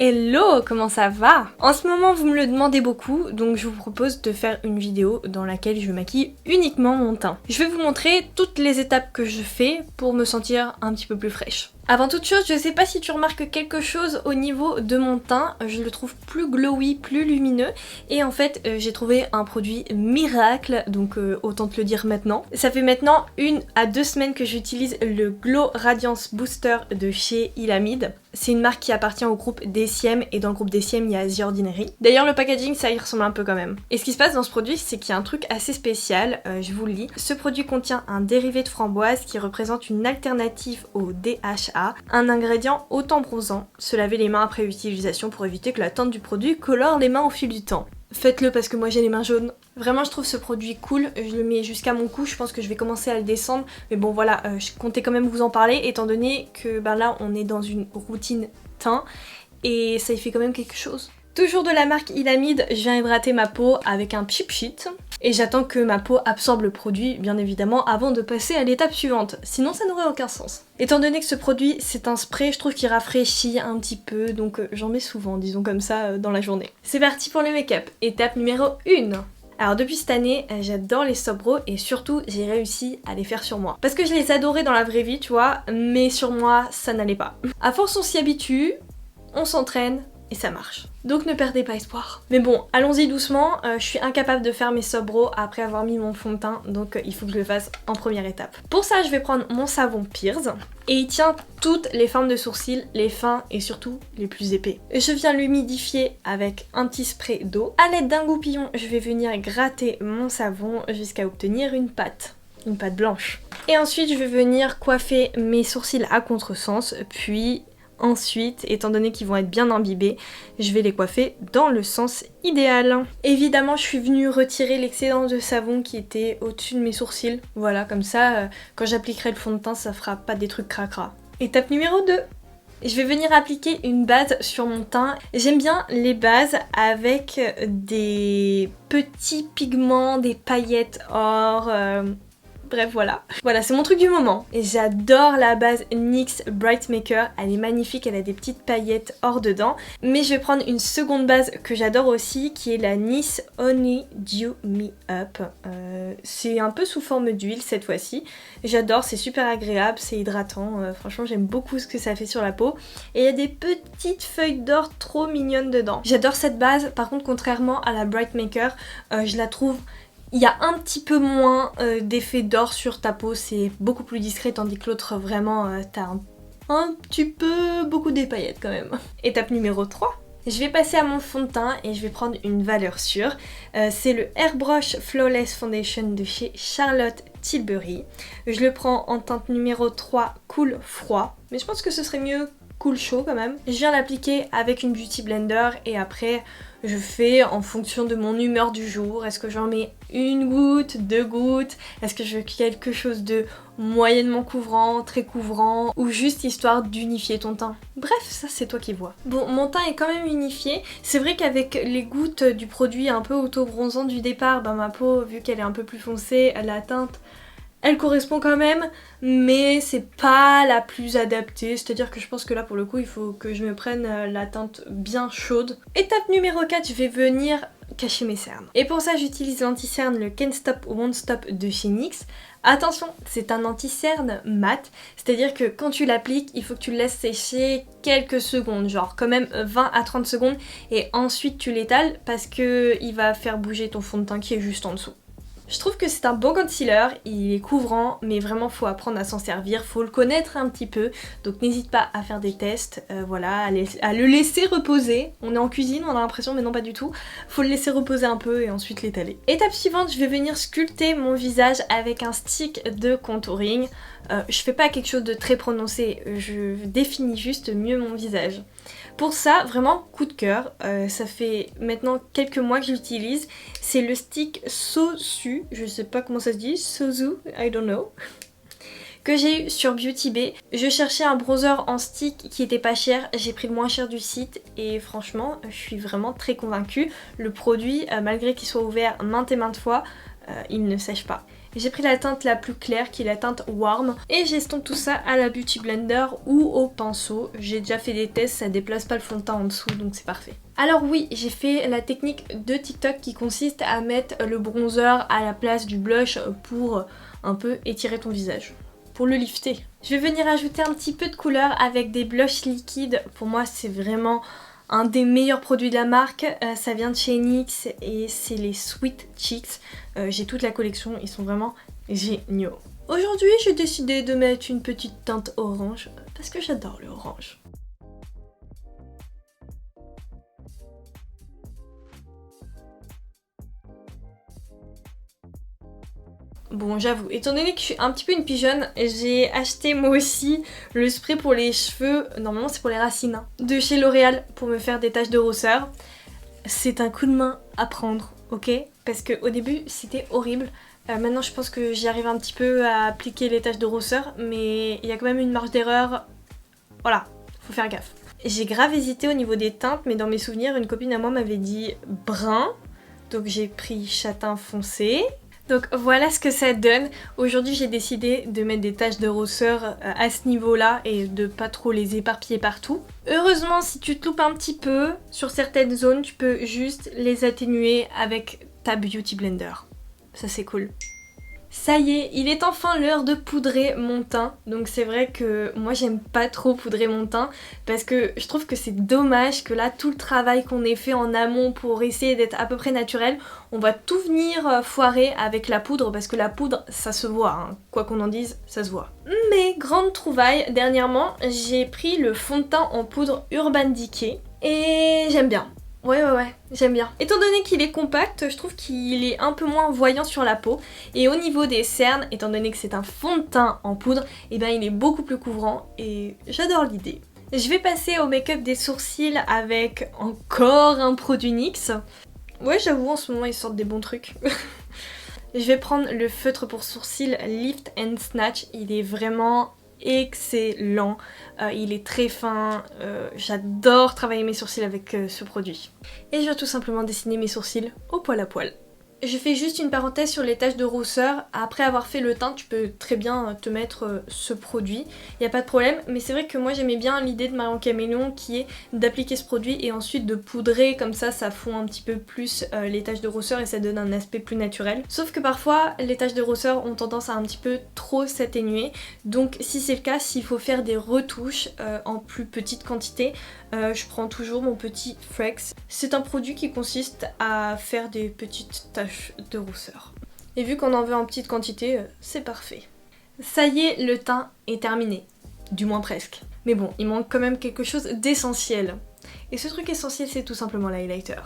Hello, comment ça va? En ce moment vous me le demandez beaucoup, donc je vous propose de faire une vidéo dans laquelle je maquille uniquement mon teint. Je vais vous montrer toutes les étapes que je fais pour me sentir un petit peu plus fraîche. Avant toute chose, je sais pas si tu remarques quelque chose au niveau de mon teint, je le trouve plus glowy, plus lumineux, et en fait j'ai trouvé un produit miracle, donc autant te le dire maintenant. Ça fait maintenant 1 à 2 semaines que j'utilise le Glow Radiance Booster de chez Ilamide. C'est une marque qui appartient au groupe DCM, et dans le groupe DCM il y a The Ordinary. D'ailleurs le packaging ça y ressemble un peu quand même. Et ce qui se passe dans ce produit c'est qu'il y a un truc assez spécial, je vous le lis. Ce produit contient un dérivé de framboise qui représente une alternative au DHA, un ingrédient hautement bronzant. Se laver les mains après utilisation pour éviter que la teinte du produit colore les mains au fil du temps. Faites-le parce que moi j'ai les mains jaunes. Vraiment je trouve ce produit cool, je le mets jusqu'à mon cou, je pense que je vais commencer à le descendre. Mais bon voilà, je comptais quand même vous en parler étant donné que là on est dans une routine teint et ça y fait quand même quelque chose. Toujours de la marque Ilamide, je viens hydrater ma peau avec un Cheap Sheet. Et j'attends que ma peau absorbe le produit, bien évidemment, avant de passer à l'étape suivante. Sinon ça n'aurait aucun sens. Étant donné que ce produit c'est un spray, je trouve qu'il rafraîchit un petit peu, donc j'en mets souvent, disons comme ça, dans la journée. C'est parti pour le make-up. Étape numéro 1. Alors depuis cette année, j'adore les stop brows et surtout j'ai réussi à les faire sur moi. Parce que je les adorais dans la vraie vie, tu vois, mais sur moi ça n'allait pas. À force on s'y habitue, on s'entraîne, et ça marche. Donc ne perdez pas espoir. Mais bon, allons-y doucement, je suis incapable de faire mes stop brows après avoir mis mon fond de teint, donc il faut que je le fasse en première étape. Pour ça, je vais prendre mon savon Pears, et il tient toutes les formes de sourcils, les fins et surtout les plus épais. Je viens l'humidifier avec un petit spray d'eau. À l'aide d'un goupillon, je vais venir gratter mon savon jusqu'à obtenir une pâte blanche. Et ensuite, je vais venir coiffer mes sourcils à contresens, puis ensuite, étant donné qu'ils vont être bien imbibés, je vais les coiffer dans le sens idéal. Évidemment, je suis venue retirer l'excédent de savon qui était au-dessus de mes sourcils. Voilà, comme ça, quand j'appliquerai le fond de teint, ça fera pas des trucs cracra. Étape numéro 2. Je vais venir appliquer une base sur mon teint. J'aime bien les bases avec des petits pigments, des paillettes or... Bref, voilà. Voilà, c'est mon truc du moment. Et j'adore la base NYX Bright Maker. Elle est magnifique, elle a des petites paillettes or dedans. Mais je vais prendre une seconde base que j'adore aussi, qui est la Nice Honey Dew Me Up. C'est un peu sous forme d'huile cette fois-ci. J'adore, c'est super agréable, c'est hydratant. Franchement, j'aime beaucoup ce que ça fait sur la peau. Et il y a des petites feuilles d'or trop mignonnes dedans. J'adore cette base. Par contre, contrairement à la Bright Maker, je la trouve... Il y a un petit peu moins d'effet d'or sur ta peau, c'est beaucoup plus discret, tandis que l'autre vraiment t'as un petit peu beaucoup des paillettes quand même. Étape numéro 3. Je vais passer à mon fond de teint et je vais prendre une valeur sûre. C'est le Airbrush Flawless Foundation de chez Charlotte Tilbury. Je le prends en teinte numéro 3 Cool Froid, mais je pense que ce serait mieux Cool Chaud quand même. Je viens l'appliquer avec une Beauty Blender et après je fais en fonction de mon humeur du jour. Est-ce que j'en mets 1 goutte, 2 gouttes? Est-ce que je veux quelque chose de moyennement couvrant, très couvrant, ou juste histoire d'unifier ton teint? Bref, ça c'est toi qui vois. Bon, mon teint est quand même unifié. C'est vrai qu'avec les gouttes du produit un peu auto-bronzant du départ, ma peau, vu qu'elle est un peu plus foncée, la teinte... Elle correspond quand même, mais c'est pas la plus adaptée, c'est-à-dire que je pense que là pour le coup il faut que je me prenne la teinte bien chaude. Étape numéro 4, je vais venir cacher mes cernes. Et pour ça j'utilise l'anti-cerne, le Can't Stop Won't Stop de chez NYX. Attention, c'est un anti-cerne mat, c'est-à-dire que quand tu l'appliques, il faut que tu le laisses sécher quelques secondes, genre quand même 20 à 30 secondes, et ensuite tu l'étales parce que il va faire bouger ton fond de teint qui est juste en dessous. Je trouve que c'est un bon concealer, il est couvrant, mais vraiment faut apprendre à s'en servir, faut le connaître un petit peu, donc n'hésite pas à faire des tests, voilà, à le laisser reposer. On est en cuisine, on a l'impression, mais non pas du tout. Faut le laisser reposer un peu et ensuite l'étaler. Étape suivante, je vais venir sculpter mon visage avec un stick de contouring. Je fais pas quelque chose de très prononcé, je définis juste mieux mon visage. Pour ça, vraiment coup de cœur, ça fait maintenant quelques mois que j'utilise, c'est le stick Sosu, je sais pas comment ça se dit, Sosu, I don't know, que j'ai eu sur Beauty Bay. Je cherchais un bronzer en stick qui était pas cher, j'ai pris le moins cher du site et franchement, je suis vraiment très convaincue. Le produit, malgré qu'il soit ouvert maintes et maintes fois, il ne sèche pas. J'ai pris la teinte la plus claire qui est la teinte Warm et j'estompe tout ça à la Beauty Blender ou au pinceau. J'ai déjà fait des tests, ça déplace pas le fond de teint en dessous donc c'est parfait. Alors oui, j'ai fait la technique de TikTok qui consiste à mettre le bronzer à la place du blush pour un peu étirer ton visage, pour le lifter. Je vais venir ajouter un petit peu de couleur avec des blushs liquides. Pour moi c'est vraiment un des meilleurs produits de la marque, ça vient de chez NYX et c'est les Sweet Cheeks. J'ai toute la collection, ils sont vraiment géniaux. Aujourd'hui j'ai décidé de mettre une petite teinte orange parce que j'adore le orange. Bon, j'avoue, étant donné que je suis un petit peu une pigeonne, j'ai acheté moi aussi le spray pour les cheveux, normalement c'est pour les racines, hein, de chez L'Oréal pour me faire des taches de rousseur. C'est un coup de main à prendre, ok? Parce qu'au début c'était horrible. Maintenant je pense que j'y arrive un petit peu à appliquer les taches de rousseur, mais il y a quand même une marge d'erreur. Voilà, faut faire gaffe. J'ai grave hésité au niveau des teintes, mais dans mes souvenirs, une copine à moi m'avait dit brun, donc j'ai pris châtain foncé. Donc voilà ce que ça donne. Aujourd'hui j'ai décidé de mettre des taches de rousseur à ce niveau-là et de pas trop les éparpiller partout. Heureusement si tu te loupes un petit peu sur certaines zones, tu peux juste les atténuer avec ta Beauty Blender. Ça c'est cool. Ça y est, il est enfin l'heure de poudrer mon teint. Donc c'est vrai que moi j'aime pas trop poudrer mon teint parce que je trouve que c'est dommage que là tout le travail qu'on ait fait en amont pour essayer d'être à peu près naturel, on va tout venir foirer avec la poudre parce que la poudre ça se voit, hein. Quoi qu'on en dise, ça se voit. Mais grande trouvaille, dernièrement j'ai pris le fond de teint en poudre Urban Decay et j'aime bien. Ouais, j'aime bien. Étant donné qu'il est compact, je trouve qu'il est un peu moins voyant sur la peau. Et au niveau des cernes, étant donné que c'est un fond de teint en poudre, et ben il est beaucoup plus couvrant et j'adore l'idée. Je vais passer au make-up des sourcils avec encore un produit NYX. Ouais, j'avoue, en ce moment ils sortent des bons trucs. Je vais prendre le feutre pour sourcils Lift and Snatch. Il est vraiment excellent, il est très fin, j'adore travailler mes sourcils avec ce produit. Et je vais tout simplement dessiner mes sourcils au poil à poil. Je fais juste une parenthèse sur les taches de rousseur. Après avoir fait le teint, tu peux très bien te mettre ce produit, il n'y a pas de problème. Mais c'est vrai que moi j'aimais bien l'idée de Marion Caméléon qui est d'appliquer ce produit et ensuite de poudrer, comme ça fond un petit peu plus les taches de rousseur et ça donne un aspect plus naturel. Sauf que parfois les taches de rousseur ont tendance à un petit peu trop s'atténuer. Donc si c'est le cas, s'il faut faire des retouches en plus petite quantité, je prends toujours mon petit Frex. C'est un produit qui consiste à faire des petites taches de rousseur. Et vu qu'on en veut en petite quantité, c'est parfait. Ça y est, le teint est terminé. Du moins presque. Mais bon, il manque quand même quelque chose d'essentiel. Et ce truc essentiel, c'est tout simplement l'highlighter.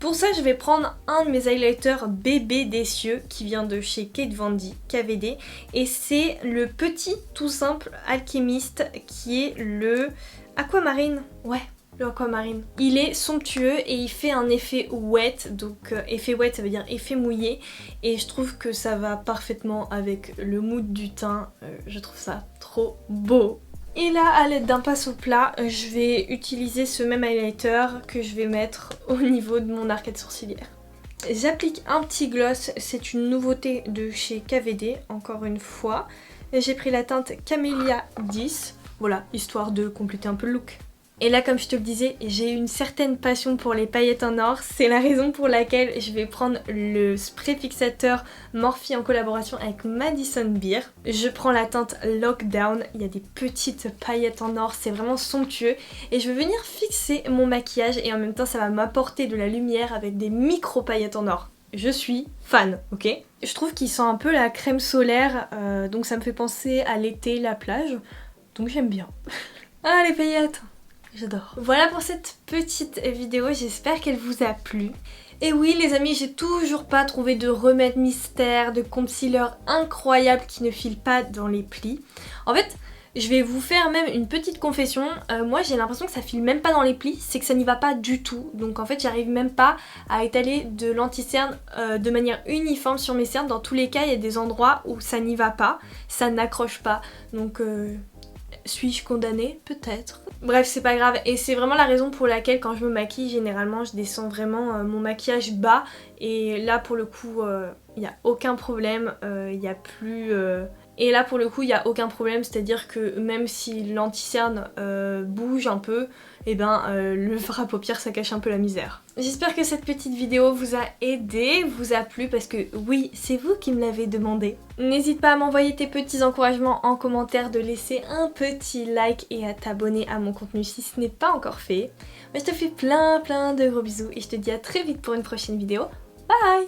Pour ça, je vais prendre un de mes highlighters bébé des cieux qui vient de chez Kate Von D, KVD. Et c'est le petit tout simple Alchemist qui est le Aquamarine. Ouais, le Aquamarine. Il est somptueux et il fait un effet wet, donc effet wet ça veut dire effet mouillé et je trouve que ça va parfaitement avec le mood du teint, je trouve ça trop beau. Et là, à l'aide d'un pinceau plat, je vais utiliser ce même highlighter que je vais mettre au niveau de mon arcade sourcilière. J'applique un petit gloss, c'est une nouveauté de chez KVD, encore une fois. J'ai pris la teinte Camellia 10, voilà, histoire de compléter un peu le look. Et là, comme je te le disais, j'ai une certaine passion pour les paillettes en or. C'est la raison pour laquelle je vais prendre le spray fixateur Morphe en collaboration avec Madison Beer. Je prends la teinte Lockdown. Il y a des petites paillettes en or, c'est vraiment somptueux. Et je vais venir fixer mon maquillage et en même temps, ça va m'apporter de la lumière avec des micro paillettes en or. Je suis fan, ok? Je trouve qu'il sent un peu la crème solaire, donc ça me fait penser à l'été, la plage. Donc j'aime bien. Ah, les paillettes! J'adore. Voilà pour cette petite vidéo, j'espère qu'elle vous a plu. Et oui les amis, j'ai toujours pas trouvé de remède mystère, de concealer incroyable qui ne file pas dans les plis. En fait, je vais vous faire même une petite confession, moi j'ai l'impression que ça file même pas dans les plis, c'est que ça n'y va pas du tout. Donc en fait j'arrive même pas à étaler de l'anti-cerne de manière uniforme sur mes cernes. Dans tous les cas il y a des endroits où ça n'y va pas, ça n'accroche pas. Donc suis-je condamnée? Peut-être. Bref, c'est pas grave et c'est vraiment la raison pour laquelle quand je me maquille, généralement je descends vraiment mon maquillage bas et là pour le coup il n'y a aucun problème, il n'y a plus... Et là pour le coup il n'y a aucun problème, c'est-à-dire que même si l'anti-cerne bouge un peu, et ben le fard à paupières ça cache un peu la misère. J'espère que cette petite vidéo vous a aidé, vous a plu parce que oui, c'est vous qui me l'avez demandé. N'hésite pas à m'envoyer tes petits encouragements en commentaire, de laisser un petit like et à t'abonner à mon contenu si ce n'est pas encore fait. Mais je te fais plein de gros bisous et je te dis à très vite pour une prochaine vidéo. Bye!